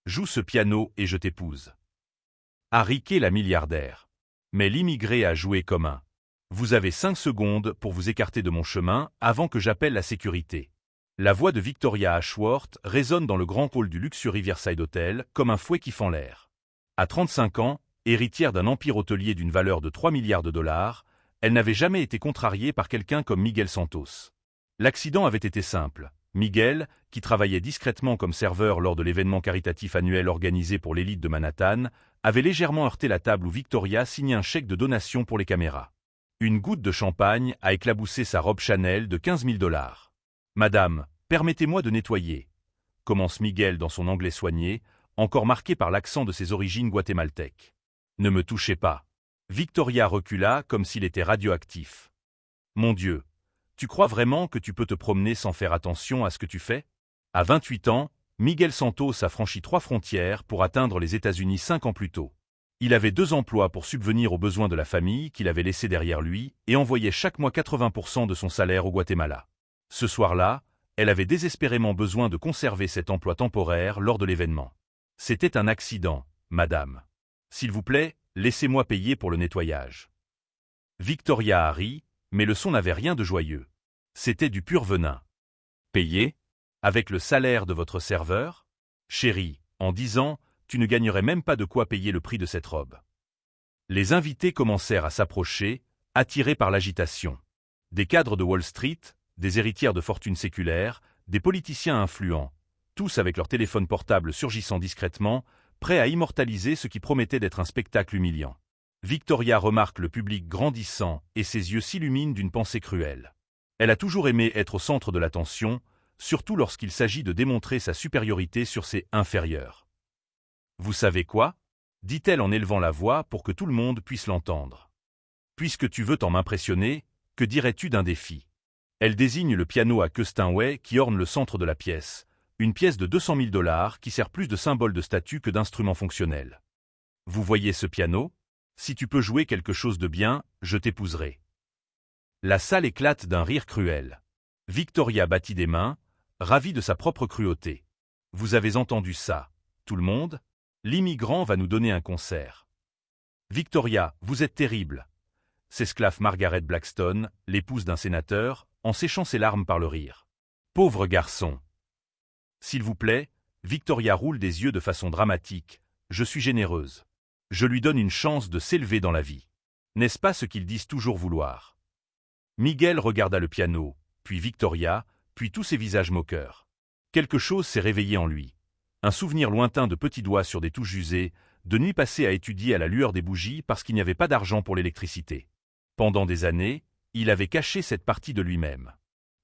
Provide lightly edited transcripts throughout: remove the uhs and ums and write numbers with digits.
Joue ce piano et je t'épouse. A riqué la milliardaire. Mais l'immigré a joué comme un. Vous avez 5 secondes pour vous écarter de mon chemin avant que j'appelle la sécurité. La voix de Victoria Ashworth résonne dans le grand hall du luxueux Riverside Hotel comme un fouet qui fend l'air. À 35 ans, héritière d'un empire hôtelier d'une valeur de 3 milliards de dollars, elle n'avait jamais été contrariée par quelqu'un comme Miguel Santos. L'accident avait été simple. Miguel, qui travaillait discrètement comme serveur lors de l'événement caritatif annuel organisé pour l'élite de Manhattan, avait légèrement heurté la table où Victoria signait un chèque de donation pour les caméras. Une goutte de champagne a éclaboussé sa robe Chanel de 15 000 $. « Madame, permettez-moi de nettoyer », commence Miguel dans son anglais soigné, encore marqué par l'accent de ses origines guatémaltèques. « Ne me touchez pas. » Victoria recula comme s'il était radioactif. « Mon Dieu, tu crois vraiment que tu peux te promener sans faire attention à ce que tu fais ? » À 28 ans, Miguel Santos a franchi 3 frontières pour atteindre les États-Unis 5 ans plus tôt. Il avait 2 emplois pour subvenir aux besoins de la famille qu'il avait laissée derrière lui et envoyait chaque mois 80% de son salaire au Guatemala. Ce soir-là, elle avait désespérément besoin de conserver cet emploi temporaire lors de l'événement. « C'était un accident, madame. S'il vous plaît, laissez-moi payer pour le nettoyage. » Victoria a ri, mais le son n'avait rien de joyeux. C'était du pur venin. « Payer ? Avec le salaire de votre serveur ? Chérie, en 10 ans, tu ne gagnerais même pas de quoi payer le prix de cette robe. » Les invités commencèrent à s'approcher, attirés par l'agitation. Des cadres de Wall Street, des héritières de fortunes séculaires, des politiciens influents, tous avec leur téléphone portable surgissant discrètement, prêts à immortaliser ce qui promettait d'être un spectacle humiliant. Victoria remarque le public grandissant et ses yeux s'illuminent d'une pensée cruelle. Elle a toujours aimé être au centre de l'attention, surtout lorsqu'il s'agit de démontrer sa supériorité sur ses inférieurs. « Vous savez quoi ? » dit-elle en élevant la voix pour que tout le monde puisse l'entendre. « Puisque tu veux t'en m'impressionner, que dirais-tu d'un défi ? » Elle désigne le piano à queue Steinway qui orne le centre de la pièce, une pièce de 200 000 $ qui sert plus de symbole de statut que d'instrument fonctionnel. « Vous voyez ce piano ? Si tu peux jouer quelque chose de bien, je t'épouserai. » La salle éclate d'un rire cruel. Victoria battit des mains, ravie de sa propre cruauté. « Vous avez entendu ça, tout le monde ? L'immigrant va nous donner un concert. »« Victoria, vous êtes terrible !» s'esclaffe Margaret Blackstone, l'épouse d'un sénateur, en séchant ses larmes par le rire. « Pauvre garçon !»« S'il vous plaît, » Victoria roule des yeux de façon dramatique, « je suis généreuse. Je lui donne une chance de s'élever dans la vie. N'est-ce pas ce qu'ils disent toujours vouloir ?» Miguel regarda le piano, puis Victoria, puis tous ces visages moqueurs. Quelque chose s'est réveillé en lui. Un souvenir lointain de petits doigts sur des touches usées, de nuits passées à étudier à la lueur des bougies parce qu'il n'y avait pas d'argent pour l'électricité. Pendant des années, il avait caché cette partie de lui-même.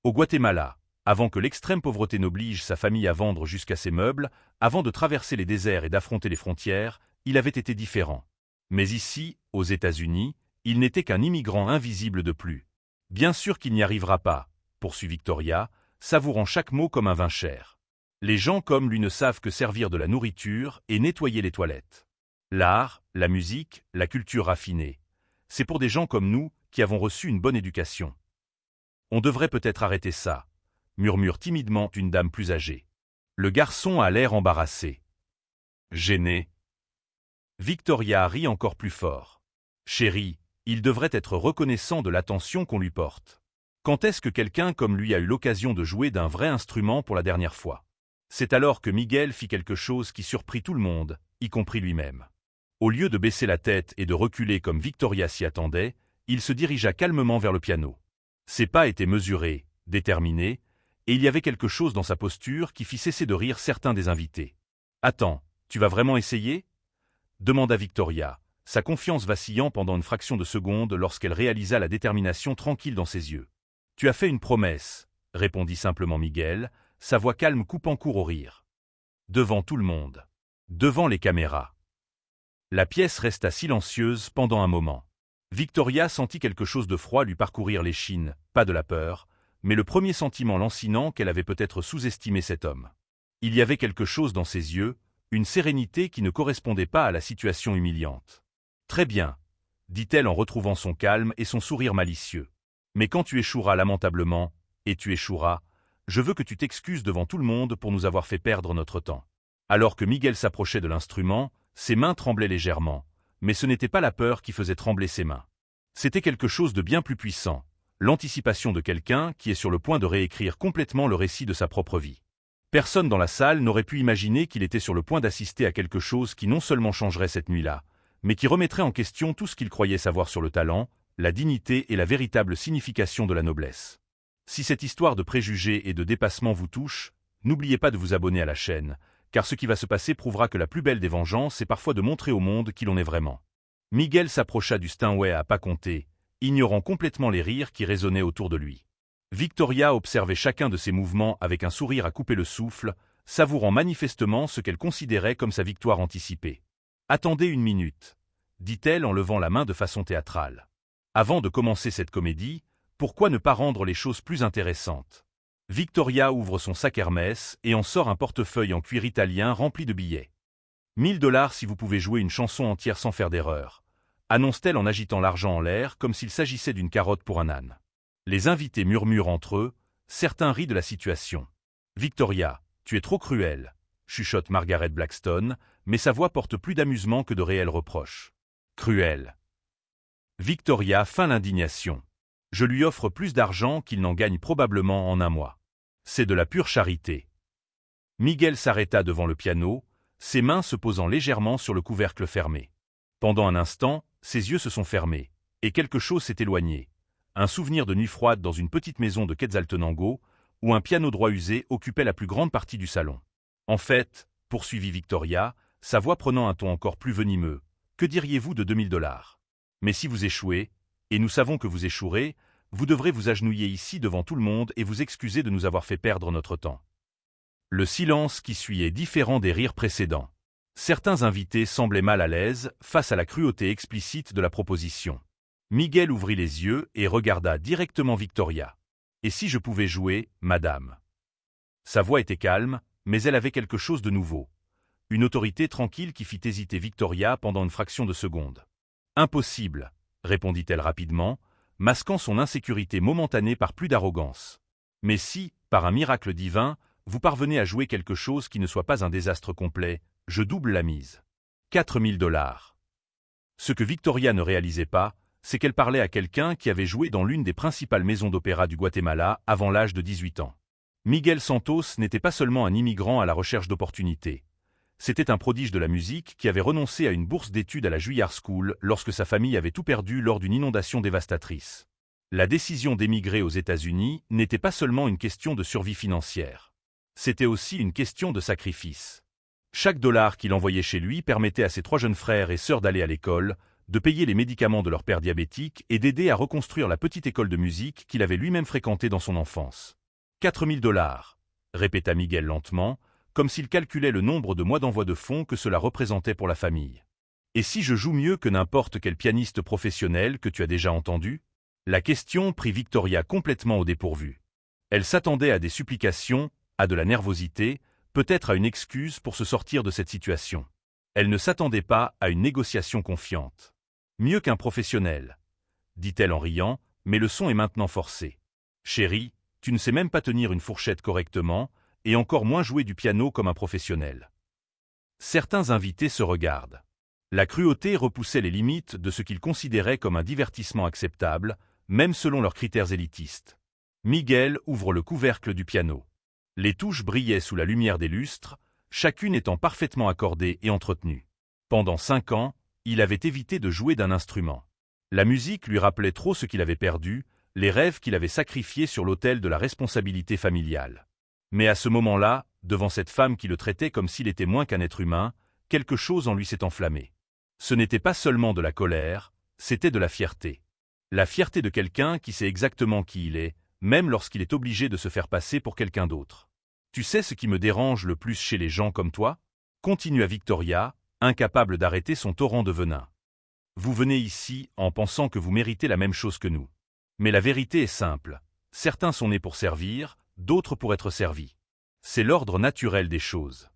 Au Guatemala, avant que l'extrême pauvreté n'oblige sa famille à vendre jusqu'à ses meubles, avant de traverser les déserts et d'affronter les frontières, il avait été différent. Mais ici, aux États-Unis, il n'était qu'un immigrant invisible de plus. « Bien sûr qu'il n'y arrivera pas, » poursuit Victoria, savourant chaque mot comme un vin cher. Les gens comme lui ne savent que servir de la nourriture et nettoyer les toilettes. L'art, la musique, la culture raffinée, c'est pour des gens comme nous qui avons reçu une bonne éducation. On devrait peut-être arrêter ça, murmure timidement une dame plus âgée. Le garçon a l'air embarrassé. Gêné. Victoria rit encore plus fort. Chérie, il devrait être reconnaissant de l'attention qu'on lui porte. Quand est-ce que quelqu'un comme lui a eu l'occasion de jouer d'un vrai instrument pour la dernière fois ? C'est alors que Miguel fit quelque chose qui surprit tout le monde, y compris lui-même. Au lieu de baisser la tête et de reculer comme Victoria s'y attendait, il se dirigea calmement vers le piano. Ses pas étaient mesurés, déterminés, et il y avait quelque chose dans sa posture qui fit cesser de rire certains des invités. « Attends, tu vas vraiment essayer ?» demanda Victoria, sa confiance vacillant pendant une fraction de seconde lorsqu'elle réalisa la détermination tranquille dans ses yeux. « Tu as fait une promesse, » répondit simplement Miguel, sa voix calme coupant court au rire. Devant tout le monde. Devant les caméras. La pièce resta silencieuse pendant un moment. Victoria sentit quelque chose de froid lui parcourir l'échine, pas de la peur, mais le premier sentiment lancinant qu'elle avait peut-être sous-estimé cet homme. Il y avait quelque chose dans ses yeux, une sérénité qui ne correspondait pas à la situation humiliante. « Très bien, » dit-elle en retrouvant son calme et son sourire malicieux. « Mais quand tu échoueras lamentablement, et tu échoueras, je veux que tu t'excuses devant tout le monde pour nous avoir fait perdre notre temps. Alors que Miguel s'approchait de l'instrument, ses mains tremblaient légèrement, mais ce n'était pas la peur qui faisait trembler ses mains. C'était quelque chose de bien plus puissant, l'anticipation de quelqu'un qui est sur le point de réécrire complètement le récit de sa propre vie. Personne dans la salle n'aurait pu imaginer qu'il était sur le point d'assister à quelque chose qui non seulement changerait cette nuit-là, mais qui remettrait en question tout ce qu'il croyait savoir sur le talent, la dignité et la véritable signification de la noblesse. Si cette histoire de préjugés et de dépassement vous touche, n'oubliez pas de vous abonner à la chaîne, car ce qui va se passer prouvera que la plus belle des vengeances est parfois de montrer au monde qui l'on est vraiment. Miguel s'approcha du Steinway à pas compter, ignorant complètement les rires qui résonnaient autour de lui. Victoria observait chacun de ses mouvements avec un sourire à couper le souffle, savourant manifestement ce qu'elle considérait comme sa victoire anticipée. « Attendez une minute », dit-elle en levant la main de façon théâtrale. « Avant de commencer cette comédie, pourquoi ne pas rendre les choses plus intéressantes ?» Victoria ouvre son sac Hermès et en sort un portefeuille en cuir italien rempli de billets. « 1000 $ si vous pouvez jouer une chanson entière sans faire d'erreur », annonce-t-elle en agitant l'argent en l'air comme s'il s'agissait d'une carotte pour un âne. Les invités murmurent entre eux, certains rient de la situation. « Victoria, tu es trop cruelle », chuchote Margaret Blackstone, mais sa voix porte plus d'amusement que de réels reproches. « Cruelle ». Victoria feint l'indignation. « Je lui offre plus d'argent qu'il n'en gagne probablement en un mois. C'est de la pure charité. » Miguel s'arrêta devant le piano, ses mains se posant légèrement sur le couvercle fermé. Pendant un instant, ses yeux se sont fermés, et quelque chose s'est éloigné. Un souvenir de nuit froide dans une petite maison de Quetzaltenango, où un piano droit usé occupait la plus grande partie du salon. En fait, poursuivit Victoria, sa voix prenant un ton encore plus venimeux, que diriez-vous de 2000 $? Mais si vous échouez, et nous savons que vous échouerez, vous devrez vous agenouiller ici devant tout le monde et vous excuser de nous avoir fait perdre notre temps. Le silence qui suit est différent des rires précédents. Certains invités semblaient mal à l'aise face à la cruauté explicite de la proposition. Miguel ouvrit les yeux et regarda directement Victoria. « Et si je pouvais jouer, madame ?» Sa voix était calme, mais elle avait quelque chose de nouveau. Une autorité tranquille qui fit hésiter Victoria pendant une fraction de seconde. « Impossible », répondit-elle rapidement, masquant son insécurité momentanée par plus d'arrogance. « Mais si, par un miracle divin, vous parvenez à jouer quelque chose qui ne soit pas un désastre complet, je double la mise. 4000 $. Ce que Victoria ne réalisait pas, c'est qu'elle parlait à quelqu'un qui avait joué dans l'une des principales maisons d'opéra du Guatemala avant l'âge de 18 ans. Miguel Santos n'était pas seulement un immigrant à la recherche d'opportunités. C'était un prodige de la musique qui avait renoncé à une bourse d'études à la Juilliard School lorsque sa famille avait tout perdu lors d'une inondation dévastatrice. La décision d'émigrer aux États-Unis n'était pas seulement une question de survie financière. C'était aussi une question de sacrifice. Chaque dollar qu'il envoyait chez lui permettait à ses 3 jeunes frères et sœurs d'aller à l'école, de payer les médicaments de leur père diabétique et d'aider à reconstruire la petite école de musique qu'il avait lui-même fréquentée dans son enfance. 4000 $, répéta Miguel lentement, comme s'il calculait le nombre de mois d'envoi de fonds que cela représentait pour la famille. « Et si je joue mieux que n'importe quel pianiste professionnel que tu as déjà entendu ?» La question prit Victoria complètement au dépourvu. Elle s'attendait à des supplications, à de la nervosité, peut-être à une excuse pour se sortir de cette situation. Elle ne s'attendait pas à une négociation confiante. « Mieux qu'un professionnel », dit-elle en riant, mais le son est maintenant forcé. « Chérie, tu ne sais même pas tenir une fourchette correctement, et encore moins jouer du piano comme un professionnel. » Certains invités se regardent. La cruauté repoussait les limites de ce qu'ils considéraient comme un divertissement acceptable, même selon leurs critères élitistes. Miguel ouvre le couvercle du piano. Les touches brillaient sous la lumière des lustres, chacune étant parfaitement accordée et entretenue. Pendant 5 ans, il avait évité de jouer d'un instrument. La musique lui rappelait trop ce qu'il avait perdu, les rêves qu'il avait sacrifiés sur l'autel de la responsabilité familiale. Mais à ce moment-là, devant cette femme qui le traitait comme s'il était moins qu'un être humain, quelque chose en lui s'est enflammé. Ce n'était pas seulement de la colère, c'était de la fierté. La fierté de quelqu'un qui sait exactement qui il est, même lorsqu'il est obligé de se faire passer pour quelqu'un d'autre. « Tu sais ce qui me dérange le plus chez les gens comme toi ?» continua Victoria, incapable d'arrêter son torrent de venin. « Vous venez ici en pensant que vous méritez la même chose que nous. Mais la vérité est simple. Certains sont nés pour servir, d'autres pour être servis. C'est l'ordre naturel des choses. »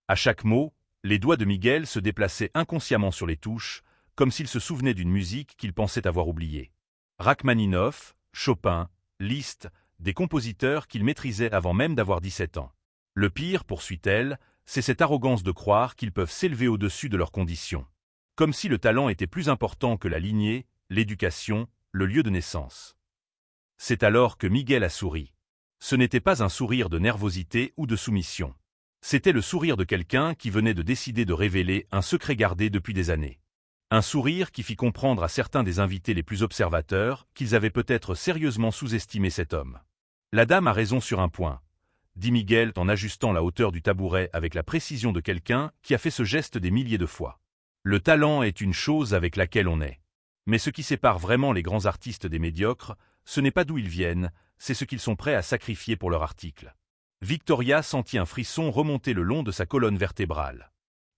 À chaque mot, les doigts de Miguel se déplaçaient inconsciemment sur les touches, comme s'il se souvenait d'une musique qu'il pensait avoir oubliée. Rachmaninoff, Chopin, Liszt, des compositeurs qu'il maîtrisait avant même d'avoir 17 ans. Le pire, poursuit-elle, c'est cette arrogance de croire qu'ils peuvent s'élever au-dessus de leurs conditions. Comme si le talent était plus important que la lignée, l'éducation, le lieu de naissance. C'est alors que Miguel a souri. Ce n'était pas un sourire de nervosité ou de soumission. C'était le sourire de quelqu'un qui venait de décider de révéler un secret gardé depuis des années. Un sourire qui fit comprendre à certains des invités les plus observateurs qu'ils avaient peut-être sérieusement sous-estimé cet homme. La dame a raison sur un point, dit Miguel en ajustant la hauteur du tabouret avec la précision de quelqu'un qui a fait ce geste des milliers de fois. Le talent est une chose avec laquelle on est. Mais ce qui sépare vraiment les grands artistes des médiocres, ce n'est pas d'où ils viennent, c'est ce qu'ils sont prêts à sacrifier pour leur article. Victoria sentit un frisson remonter le long de sa colonne vertébrale.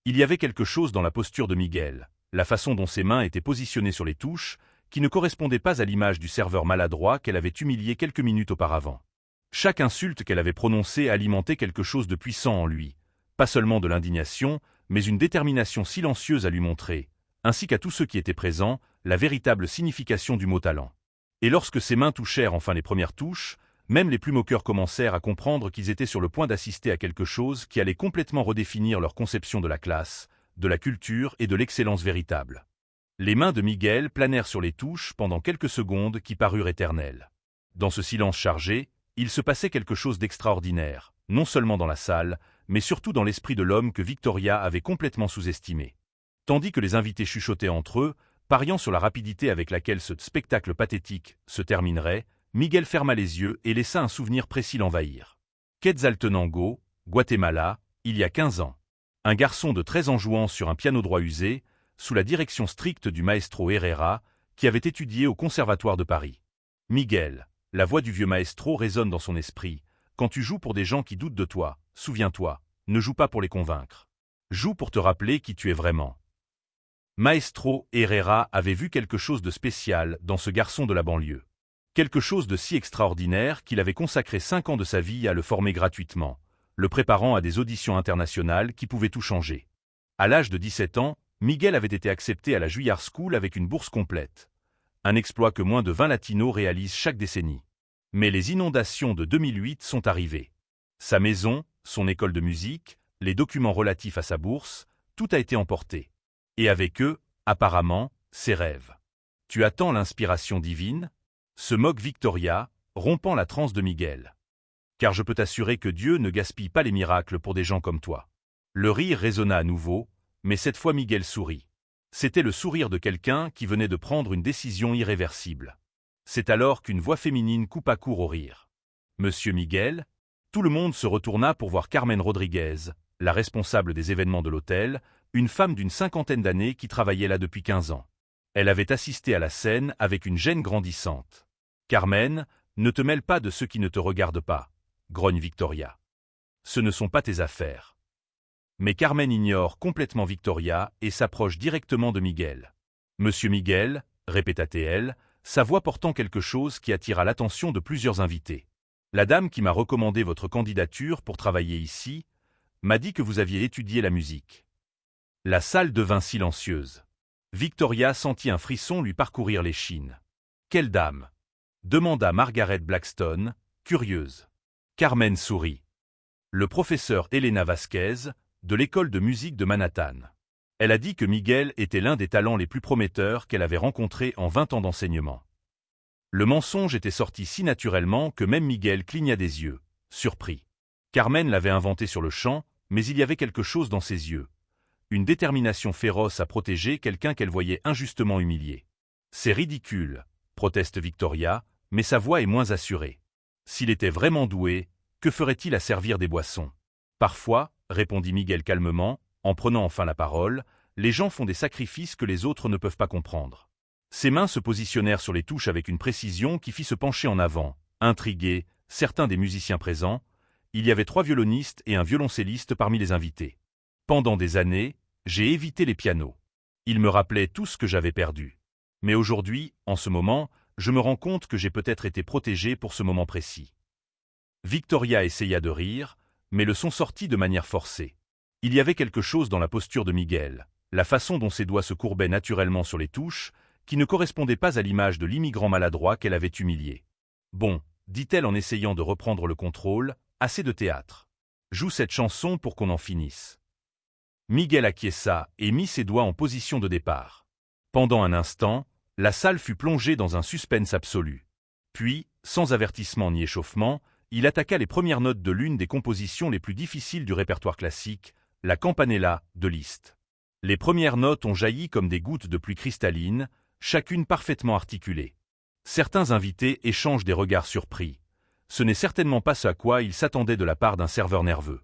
Il y avait quelque chose dans la posture de Miguel, la façon dont ses mains étaient positionnées sur les touches, qui ne correspondait pas à l'image du serveur maladroit qu'elle avait humilié quelques minutes auparavant. Chaque insulte qu'elle avait prononcée alimentait quelque chose de puissant en lui, pas seulement de l'indignation, mais une détermination silencieuse à lui montrer, ainsi qu'à tous ceux qui étaient présents, la véritable signification du mot talent. Et lorsque ses mains touchèrent enfin les premières touches, même les plus moqueurs commencèrent à comprendre qu'ils étaient sur le point d'assister à quelque chose qui allait complètement redéfinir leur conception de la classe, de la culture et de l'excellence véritable. Les mains de Miguel planèrent sur les touches pendant quelques secondes qui parurent éternelles. Dans ce silence chargé, il se passait quelque chose d'extraordinaire, non seulement dans la salle, mais surtout dans l'esprit de l'homme que Victoria avait complètement sous-estimé. Tandis que les invités chuchotaient entre eux, pariant sur la rapidité avec laquelle ce spectacle pathétique se terminerait, Miguel ferma les yeux et laissa un souvenir précis l'envahir. Quetzaltenango, Guatemala, il y a 15 ans. Un garçon de 13 ans jouant sur un piano droit usé, sous la direction stricte du maestro Herrera, qui avait étudié au Conservatoire de Paris. Miguel, la voix du vieux maestro résonne dans son esprit. Quand tu joues pour des gens qui doutent de toi, souviens-toi, ne joue pas pour les convaincre. Joue pour te rappeler qui tu es vraiment. Maestro Herrera avait vu quelque chose de spécial dans ce garçon de la banlieue. Quelque chose de si extraordinaire qu'il avait consacré 5 ans de sa vie à le former gratuitement, le préparant à des auditions internationales qui pouvaient tout changer. À l'âge de 17 ans, Miguel avait été accepté à la Juilliard School avec une bourse complète. Un exploit que moins de 20 latinos réalisent chaque décennie. Mais les inondations de 2008 sont arrivées. Sa maison, son école de musique, les documents relatifs à sa bourse, tout a été emporté. Et avec eux, apparemment, ses rêves. Tu attends l'inspiration divine ? Se moque Victoria, rompant la transe de Miguel. Car je peux t'assurer que Dieu ne gaspille pas les miracles pour des gens comme toi. Le rire résonna à nouveau, mais cette fois Miguel sourit. C'était le sourire de quelqu'un qui venait de prendre une décision irréversible. C'est alors qu'une voix féminine coupa court au rire. Monsieur Miguel, tout le monde se retourna pour voir Carmen Rodriguez, la responsable des événements de l'hôtel, une femme d'une 50aine d'années qui travaillait là depuis 15 ans. Elle avait assisté à la scène avec une gêne grandissante. Carmen, ne te mêle pas de ceux qui ne te regardent pas, grogne Victoria. Ce ne sont pas tes affaires. Mais Carmen ignore complètement Victoria et s'approche directement de Miguel. Monsieur Miguel, répéta-t-elle, sa voix portant quelque chose qui attira l'attention de plusieurs invités. La dame qui m'a recommandé votre candidature pour travailler ici m'a dit que vous aviez étudié la musique. La salle devint silencieuse. Victoria sentit un frisson lui parcourir l'échine. Quelle dame ? Demanda Margaret Blackstone, curieuse. Carmen sourit. Le professeur Elena Vasquez, de l'école de musique de Manhattan. Elle a dit que Miguel était l'un des talents les plus prometteurs qu'elle avait rencontrés en 20 ans d'enseignement. Le mensonge était sorti si naturellement que même Miguel cligna des yeux, surpris. Carmen l'avait inventé sur le champ, mais il y avait quelque chose dans ses yeux. Une détermination féroce à protéger quelqu'un qu'elle voyait injustement humilié. C'est ridicule, proteste Victoria, mais sa voix est moins assurée. S'il était vraiment doué, que ferait-il à servir des boissons ? Parfois, répondit Miguel calmement, en prenant enfin la parole, les gens font des sacrifices que les autres ne peuvent pas comprendre. Ses mains se positionnèrent sur les touches avec une précision qui fit se pencher en avant, intrigués, certains des musiciens présents. Il y avait 3 violonistes et un violoncelliste parmi les invités. Pendant des années, j'ai évité les pianos. Ils me rappelaient tout ce que j'avais perdu. Mais aujourd'hui, en ce moment, je me rends compte que j'ai peut-être été protégé pour ce moment précis. Victoria essaya de rire, mais le son sortit de manière forcée. Il y avait quelque chose dans la posture de Miguel, la façon dont ses doigts se courbaient naturellement sur les touches, qui ne correspondait pas à l'image de l'immigrant maladroit qu'elle avait humilié. Bon, dit-elle en essayant de reprendre le contrôle, assez de théâtre. Joue cette chanson pour qu'on en finisse. Miguel acquiesça et mit ses doigts en position de départ. Pendant un instant, la salle fut plongée dans un suspense absolu. Puis, sans avertissement ni échauffement, il attaqua les premières notes de l'une des compositions les plus difficiles du répertoire classique, la Campanella de Liszt. Les premières notes ont jailli comme des gouttes de pluie cristalline, chacune parfaitement articulée. Certains invités échangent des regards surpris. Ce n'est certainement pas ce à quoi ils s'attendaient de la part d'un serveur nerveux.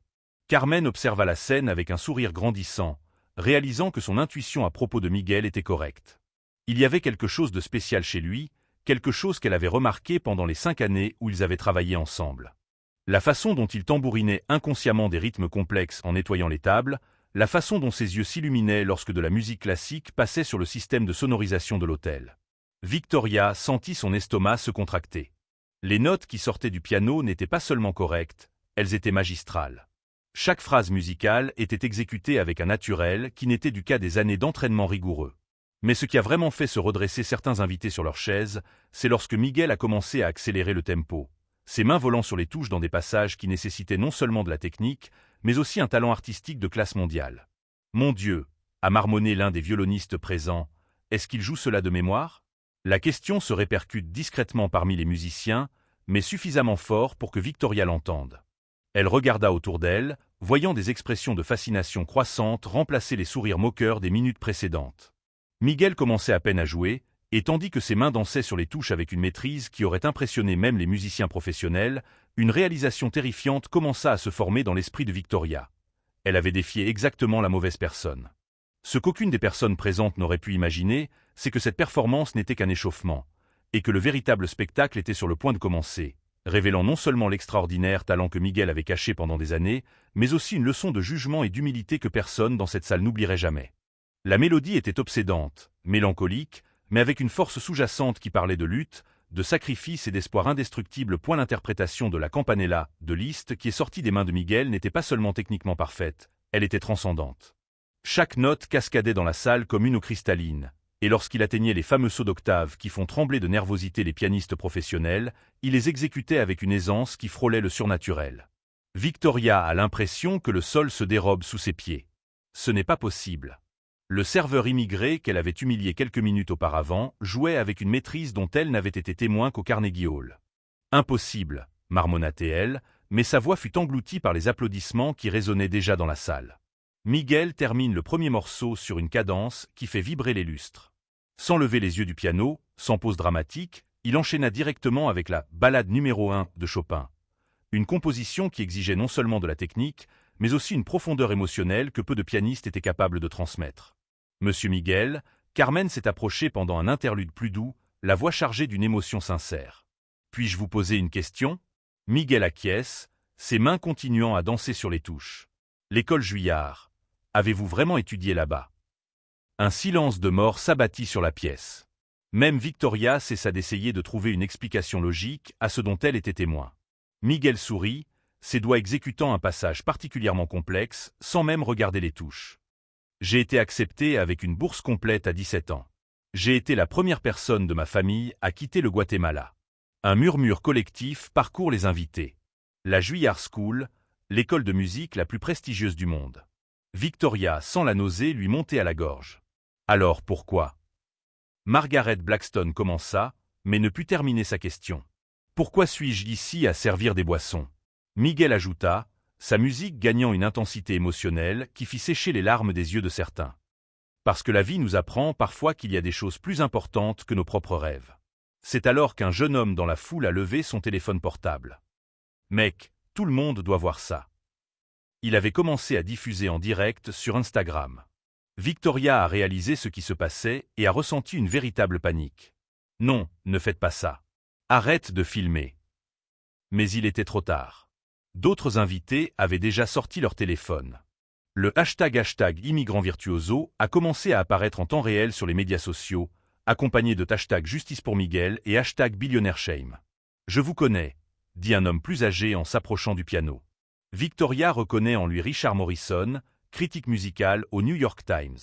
Carmen observa la scène avec un sourire grandissant, réalisant que son intuition à propos de Miguel était correcte. Il y avait quelque chose de spécial chez lui, quelque chose qu'elle avait remarqué pendant les 5 années où ils avaient travaillé ensemble. La façon dont il tambourinait inconsciemment des rythmes complexes en nettoyant les tables, la façon dont ses yeux s'illuminaient lorsque de la musique classique passait sur le système de sonorisation de l'hôtel. Victoria sentit son estomac se contracter. Les notes qui sortaient du piano n'étaient pas seulement correctes, elles étaient magistrales. Chaque phrase musicale était exécutée avec un naturel qui n'était du cas des années d'entraînement rigoureux. Mais ce qui a vraiment fait se redresser certains invités sur leurs chaises, c'est lorsque Miguel a commencé à accélérer le tempo, ses mains volant sur les touches dans des passages qui nécessitaient non seulement de la technique, mais aussi un talent artistique de classe mondiale. « Mon Dieu !» a marmonné l'un des violonistes présents, « est-ce qu'il joue cela de mémoire ?» La question se répercute discrètement parmi les musiciens, mais suffisamment fort pour que Victoria l'entende. Elle regarda autour d'elle, voyant des expressions de fascination croissante remplacer les sourires moqueurs des minutes précédentes. Miguel commençait à peine à jouer, et tandis que ses mains dansaient sur les touches avec une maîtrise qui aurait impressionné même les musiciens professionnels, une réalisation terrifiante commença à se former dans l'esprit de Victoria. Elle avait défié exactement la mauvaise personne. Ce qu'aucune des personnes présentes n'aurait pu imaginer, c'est que cette performance n'était qu'un échauffement, et que le véritable spectacle était sur le point de commencer, révélant non seulement l'extraordinaire talent que Miguel avait caché pendant des années, mais aussi une leçon de jugement et d'humilité que personne dans cette salle n'oublierait jamais. La mélodie était obsédante, mélancolique, mais avec une force sous-jacente qui parlait de lutte, de sacrifice et d'espoir indestructible. L'interprétation de la Campanella de Liszt qui est sortie des mains de Miguel n'était pas seulement techniquement parfaite, elle était transcendante. Chaque note cascadait dans la salle comme une eau cristalline, et lorsqu'il atteignait les fameux sauts d'octave qui font trembler de nervosité les pianistes professionnels, il les exécutait avec une aisance qui frôlait le surnaturel. Victoria a l'impression que le sol se dérobe sous ses pieds. Ce n'est pas possible. Le serveur immigré qu'elle avait humilié quelques minutes auparavant jouait avec une maîtrise dont elle n'avait été témoin qu'au Carnegie Hall. Impossible, marmonna-t-elle, mais sa voix fut engloutie par les applaudissements qui résonnaient déjà dans la salle. Miguel termine le premier morceau sur une cadence qui fait vibrer les lustres. Sans lever les yeux du piano, sans pause dramatique, il enchaîna directement avec la ballade numéro 1 de Chopin. Une composition qui exigeait non seulement de la technique, mais aussi une profondeur émotionnelle que peu de pianistes étaient capables de transmettre. Monsieur Miguel, Carmen s'est approchée pendant un interlude plus doux, la voix chargée d'une émotion sincère. Puis-je vous poser une question ? Miguel acquiesce, ses mains continuant à danser sur les touches. L'école Juillard. Avez-vous vraiment étudié là-bas ? Un silence de mort s'abattit sur la pièce. Même Victoria cessa d'essayer de trouver une explication logique à ce dont elle était témoin. Miguel sourit, ses doigts exécutant un passage particulièrement complexe, sans même regarder les touches. J'ai été accepté avec une bourse complète à 17 ans. J'ai été la première personne de ma famille à quitter le Guatemala. Un murmure collectif parcourt les invités. La Juilliard School, l'école de musique la plus prestigieuse du monde. Victoria, sans la nausée, lui montait à la gorge. Alors pourquoi ? Margaret Blackstone commença, mais ne put terminer sa question. Pourquoi suis-je ici à servir des boissons ? Miguel ajouta, sa musique gagnant une intensité émotionnelle qui fit sécher les larmes des yeux de certains. Parce que la vie nous apprend parfois qu'il y a des choses plus importantes que nos propres rêves. C'est alors qu'un jeune homme dans la foule a levé son téléphone portable. Mec, tout le monde doit voir ça. Il avait commencé à diffuser en direct sur Instagram. Victoria a réalisé ce qui se passait et a ressenti une véritable panique. Non, ne faites pas ça. Arrête de filmer. Mais il était trop tard. D'autres invités avaient déjà sorti leur téléphone. Le hashtag Immigrant Virtuoso a commencé à apparaître en temps réel sur les médias sociaux, accompagné de hashtag Justice pour Miguel et hashtag Billionaire Shame. Je vous connais, dit un homme plus âgé en s'approchant du piano. Victoria reconnaît en lui Richard Morrison, critique musical au New York Times.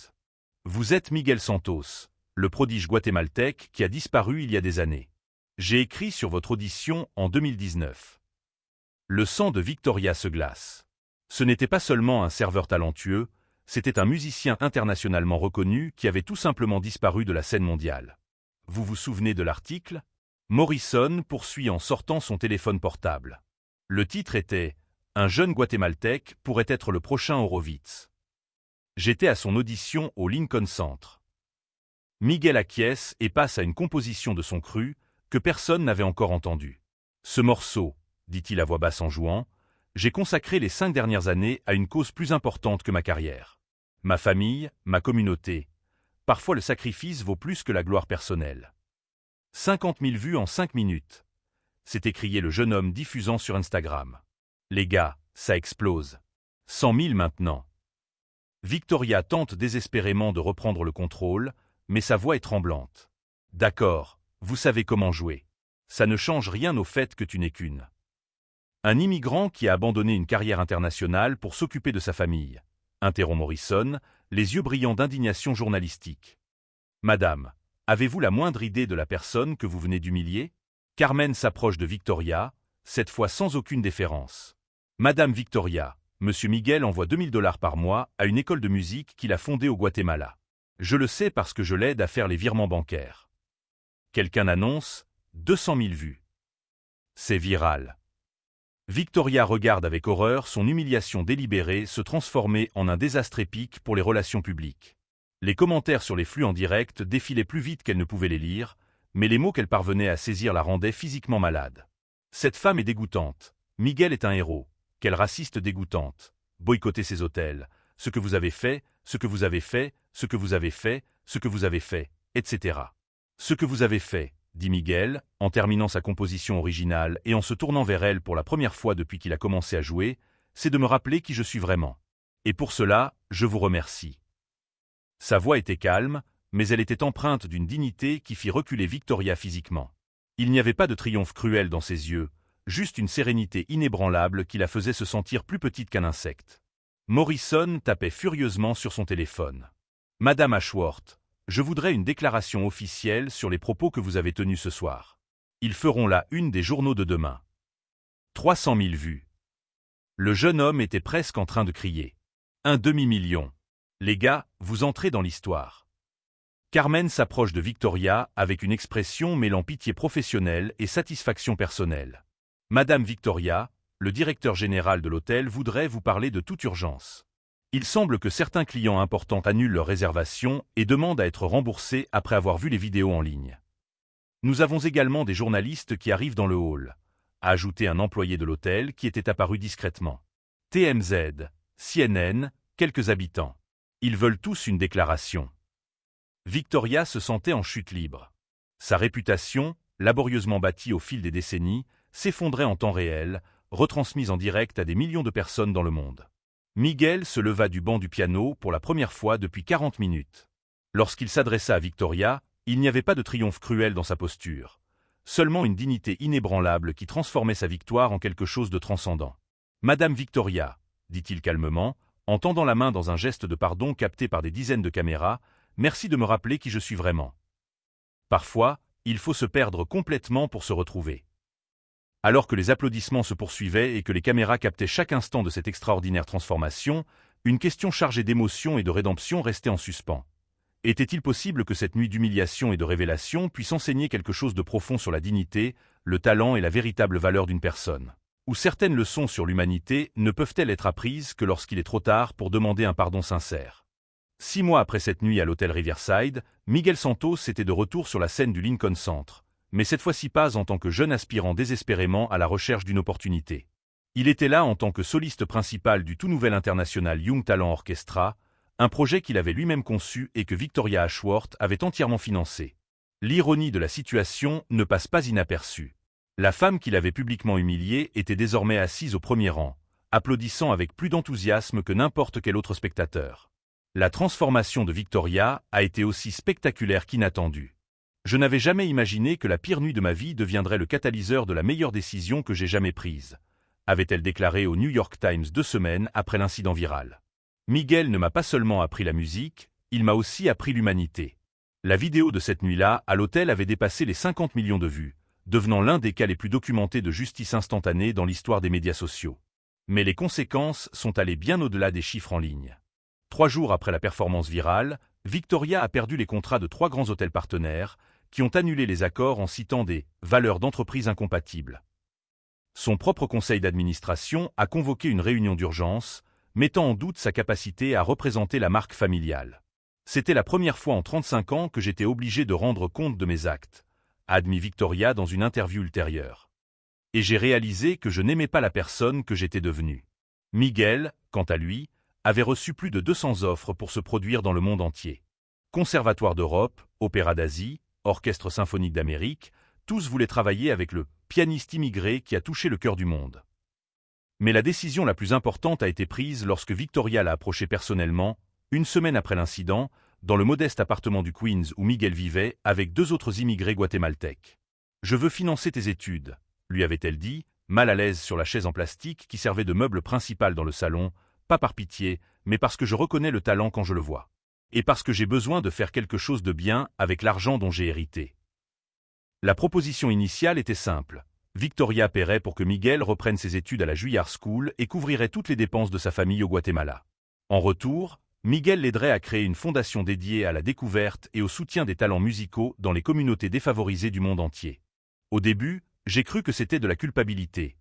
Vous êtes Miguel Santos, le prodige guatémaltèque qui a disparu il y a des années. J'ai écrit sur votre audition en 2019. Le sang de Victoria se glace. Ce n'était pas seulement un serveur talentueux, c'était un musicien internationalement reconnu qui avait tout simplement disparu de la scène mondiale. Vous vous souvenez de l'article? Morrison poursuit en sortant son téléphone portable. Le titre était « Un jeune guatémaltèque pourrait être le prochain Horowitz ». J'étais à son audition au Lincoln Center. Miguel acquiesce et passe à une composition de son cru que personne n'avait encore entendue. Ce morceau, dit-il à voix basse en jouant, j'ai consacré les 5 dernières années à une cause plus importante que ma carrière. Ma famille, ma communauté. Parfois le sacrifice vaut plus que la gloire personnelle. 50 000 vues en 5 minutes. s'est écrié le jeune homme diffusant sur Instagram. Les gars, ça explose. 100 000 maintenant. Victoria tente désespérément de reprendre le contrôle, mais sa voix est tremblante. D'accord, vous savez comment jouer. Ça ne change rien au fait que tu n'es qu'une. Un immigrant qui a abandonné une carrière internationale pour s'occuper de sa famille, interrompt Morrison, les yeux brillants d'indignation journalistique. Madame, avez-vous la moindre idée de la personne que vous venez d'humilier? Carmen s'approche de Victoria, cette fois sans aucune déférence. Madame Victoria, Monsieur Miguel envoie $2000 par mois à une école de musique qu'il a fondée au Guatemala. Je le sais parce que je l'aide à faire les virements bancaires. Quelqu'un annonce 200 000 vues. C'est viral. Victoria regarde avec horreur son humiliation délibérée se transformer en un désastre épique pour les relations publiques. Les commentaires sur les flux en direct défilaient plus vite qu'elle ne pouvait les lire, mais les mots qu'elle parvenait à saisir la rendaient physiquement malade. Cette femme est dégoûtante. Miguel est un héros. Quelle raciste dégoûtante. Boycottez ces hôtels. Ce que vous avez fait, ce que vous avez fait, ce que vous avez fait, ce que vous avez fait, etc. Ce que vous avez fait, dit Miguel, en terminant sa composition originale et en se tournant vers elle pour la première fois depuis qu'il a commencé à jouer, c'est de me rappeler qui je suis vraiment. Et pour cela, je vous remercie. Sa voix était calme, mais elle était empreinte d'une dignité qui fit reculer Victoria physiquement. Il n'y avait pas de triomphe cruel dans ses yeux, juste une sérénité inébranlable qui la faisait se sentir plus petite qu'un insecte. Morrison tapait furieusement sur son téléphone. Madame Ashworth, je voudrais une déclaration officielle sur les propos que vous avez tenus ce soir. Ils feront la une des journaux de demain. 300 000 vues. Le jeune homme était presque en train de crier. Un demi-million. Les gars, vous entrez dans l'histoire. Carmen s'approche de Victoria avec une expression mêlant pitié professionnelle et satisfaction personnelle. Madame Victoria, le directeur général de l'hôtel voudrait vous parler de toute urgence. Il semble que certains clients importants annulent leurs réservations et demandent à être remboursés après avoir vu les vidéos en ligne. Nous avons également des journalistes qui arrivent dans le hall, a ajouté un employé de l'hôtel qui était apparu discrètement. TMZ, CNN, quelques habitants. Ils veulent tous une déclaration. Victoria se sentait en chute libre. Sa réputation, laborieusement bâtie au fil des décennies, s'effondrait en temps réel, retransmise en direct à des millions de personnes dans le monde. Miguel se leva du banc du piano pour la première fois depuis 40 minutes. Lorsqu'il s'adressa à Victoria, il n'y avait pas de triomphe cruel dans sa posture, seulement une dignité inébranlable qui transformait sa victoire en quelque chose de transcendant. « Madame Victoria », dit-il calmement, en tendant la main dans un geste de pardon capté par des dizaines de caméras, « merci de me rappeler qui je suis vraiment. » Parfois, il faut se perdre complètement pour se retrouver. Alors que les applaudissements se poursuivaient et que les caméras captaient chaque instant de cette extraordinaire transformation, une question chargée d'émotion et de rédemption restait en suspens. Était-il possible que cette nuit d'humiliation et de révélation puisse enseigner quelque chose de profond sur la dignité, le talent et la véritable valeur d'une personne? Ou certaines leçons sur l'humanité ne peuvent-elles être apprises que lorsqu'il est trop tard pour demander un pardon sincère? 6 mois après cette nuit à l'hôtel Riverside, Miguel Santos était de retour sur la scène du Lincoln Center, mais cette fois-ci pas en tant que jeune aspirant désespérément à la recherche d'une opportunité. Il était là en tant que soliste principal du tout nouvel international Young Talent Orchestra, un projet qu'il avait lui-même conçu et que Victoria Ashworth avait entièrement financé. L'ironie de la situation ne passe pas inaperçue. La femme qu'il avait publiquement humiliée était désormais assise au premier rang, applaudissant avec plus d'enthousiasme que n'importe quel autre spectateur. La transformation de Victoria a été aussi spectaculaire qu'inattendue. Je n'avais jamais imaginé que la pire nuit de ma vie deviendrait le catalyseur de la meilleure décision que j'ai jamais prise, avait-elle déclaré au New York Times 2 semaines après l'incident viral. Miguel ne m'a pas seulement appris la musique, il m'a aussi appris l'humanité. La vidéo de cette nuit-là à l'hôtel avait dépassé les 50 millions de vues, devenant l'un des cas les plus documentés de justice instantanée dans l'histoire des médias sociaux. Mais les conséquences sont allées bien au-delà des chiffres en ligne. 3 jours après la performance virale, Victoria a perdu les contrats de 3 grands hôtels partenaires, qui ont annulé les accords en citant des « valeurs d'entreprise incompatibles ». Son propre conseil d'administration a convoqué une réunion d'urgence, mettant en doute sa capacité à représenter la marque familiale. C'était la première fois en 35 ans que j'étais obligé de rendre compte de mes actes, a admis Victoria dans une interview ultérieure. Et j'ai réalisé que je n'aimais pas la personne que j'étais devenue. Miguel, quant à lui, avait reçu plus de 200 offres pour se produire dans le monde entier. Conservatoire d'Europe, Opéra d'Asie, Orchestre symphonique d'Amérique, tous voulaient travailler avec le pianiste immigré qui a touché le cœur du monde. Mais la décision la plus importante a été prise lorsque Victoria l'a approché personnellement, une semaine après l'incident, dans le modeste appartement du Queens où Miguel vivait avec 2 autres immigrés guatémaltèques. « Je veux financer tes études », lui avait-elle dit, mal à l'aise sur la chaise en plastique qui servait de meuble principal dans le salon, pas par pitié, mais parce que je reconnais le talent quand je le vois. Et parce que j'ai besoin de faire quelque chose de bien avec l'argent dont j'ai hérité. La proposition initiale était simple. Victoria paierait pour que Miguel reprenne ses études à la Juilliard School et couvrirait toutes les dépenses de sa famille au Guatemala. En retour, Miguel l'aiderait à créer une fondation dédiée à la découverte et au soutien des talents musicaux dans les communautés défavorisées du monde entier. Au début, j'ai cru que c'était de la culpabilité,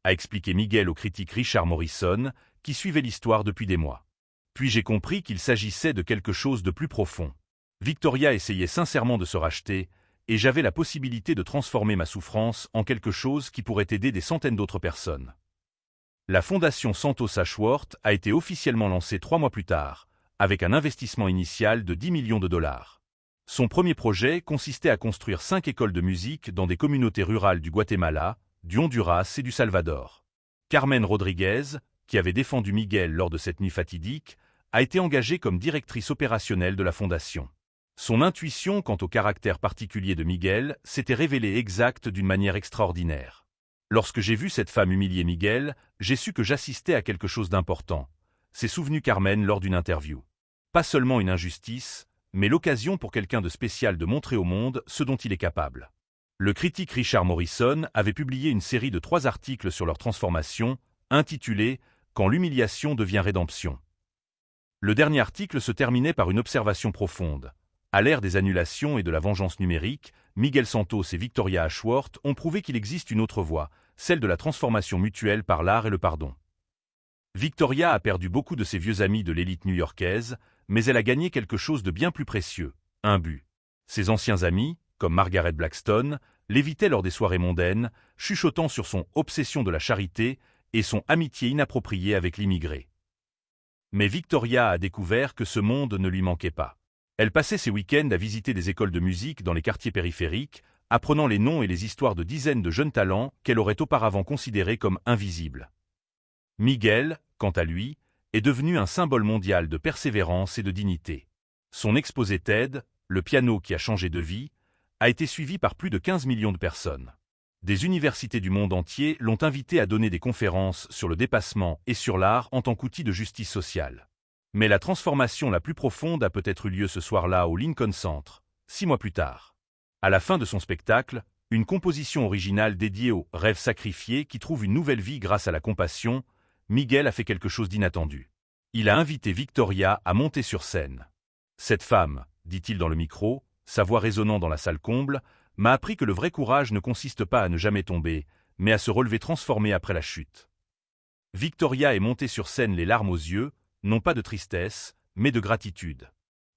a expliqué Miguel au critique Richard Morrison, qui suivait l'histoire depuis des mois. Puis j'ai compris qu'il s'agissait de quelque chose de plus profond. Victoria essayait sincèrement de se racheter, et j'avais la possibilité de transformer ma souffrance en quelque chose qui pourrait aider des centaines d'autres personnes. La fondation Santos Ashworth a été officiellement lancée 3 mois plus tard, avec un investissement initial de 10 millions de dollars. Son premier projet consistait à construire 5 écoles de musique dans des communautés rurales du Guatemala, du Honduras et du Salvador. Carmen Rodriguez, qui avait défendu Miguel lors de cette nuit fatidique, a été engagée comme directrice opérationnelle de la fondation. Son intuition quant au caractère particulier de Miguel s'était révélée exacte d'une manière extraordinaire. Lorsque j'ai vu cette femme humilier Miguel, j'ai su que j'assistais à quelque chose d'important, s'est souvenu Carmen lors d'une interview. Pas seulement une injustice, mais l'occasion pour quelqu'un de spécial de montrer au monde ce dont il est capable. Le critique Richard Morrison avait publié une série de 3 articles sur leur transformation, intitulée « Quand l'humiliation devient rédemption ». Le dernier article se terminait par une observation profonde. À l'ère des annulations et de la vengeance numérique, Miguel Santos et Victoria Ashworth ont prouvé qu'il existe une autre voie, celle de la transformation mutuelle par l'art et le pardon. Victoria a perdu beaucoup de ses vieux amis de l'élite new-yorkaise, mais elle a gagné quelque chose de bien plus précieux, un but. Ses anciens amis, comme Margaret Blackstone, l'évitaient lors des soirées mondaines, chuchotant sur son « obsession de la charité » et son amitié inappropriée avec l'immigré. Mais Victoria a découvert que ce monde ne lui manquait pas. Elle passait ses week-ends à visiter des écoles de musique dans les quartiers périphériques, apprenant les noms et les histoires de dizaines de jeunes talents qu'elle aurait auparavant considérés comme invisibles. Miguel, quant à lui, est devenu un symbole mondial de persévérance et de dignité. Son exposé TED, le piano qui a changé de vie, a été suivi par plus de 15 millions de personnes. Des universités du monde entier l'ont invité à donner des conférences sur le dépassement et sur l'art en tant qu'outil de justice sociale. Mais la transformation la plus profonde a peut-être eu lieu ce soir-là au Lincoln Center, 6 mois plus tard. À la fin de son spectacle, une composition originale dédiée aux rêves sacrifiés qui trouve une nouvelle vie grâce à la compassion, Miguel a fait quelque chose d'inattendu. Il a invité Victoria à monter sur scène. Cette femme, dit-il dans le micro, sa voix résonnant dans la salle comble, m'a appris que le vrai courage ne consiste pas à ne jamais tomber, mais à se relever transformé après la chute. Victoria est montée sur scène les larmes aux yeux, non pas de tristesse, mais de gratitude.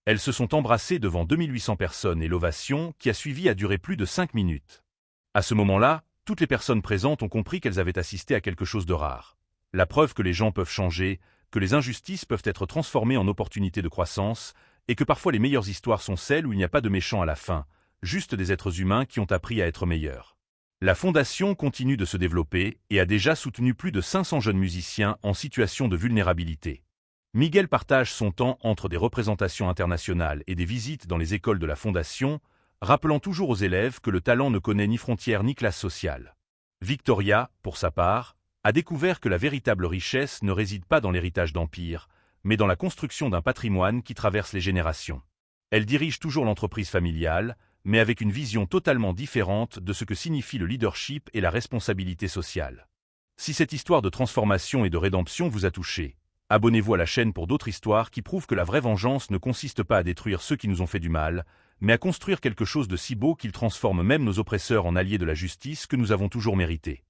Elles se sont embrassées devant 2800 personnes et l'ovation qui a suivi a duré plus de 5 minutes. À ce moment-là, toutes les personnes présentes ont compris qu'elles avaient assisté à quelque chose de rare. La preuve que les gens peuvent changer, que les injustices peuvent être transformées en opportunités de croissance, et que parfois les meilleures histoires sont celles où il n'y a pas de méchants à la fin, juste des êtres humains qui ont appris à être meilleurs. La fondation continue de se développer et a déjà soutenu plus de 500 jeunes musiciens en situation de vulnérabilité. Miguel partage son temps entre des représentations internationales et des visites dans les écoles de la fondation, rappelant toujours aux élèves que le talent ne connaît ni frontières ni classe sociale. Victoria, pour sa part, a découvert que la véritable richesse ne réside pas dans l'héritage d'empire, mais dans la construction d'un patrimoine qui traverse les générations. Elle dirige toujours l'entreprise familiale, mais avec une vision totalement différente de ce que signifie le leadership et la responsabilité sociale. Si cette histoire de transformation et de rédemption vous a touché, abonnez-vous à la chaîne pour d'autres histoires qui prouvent que la vraie vengeance ne consiste pas à détruire ceux qui nous ont fait du mal, mais à construire quelque chose de si beau qu'il transforme même nos oppresseurs en alliés de la justice que nous avons toujours mérité.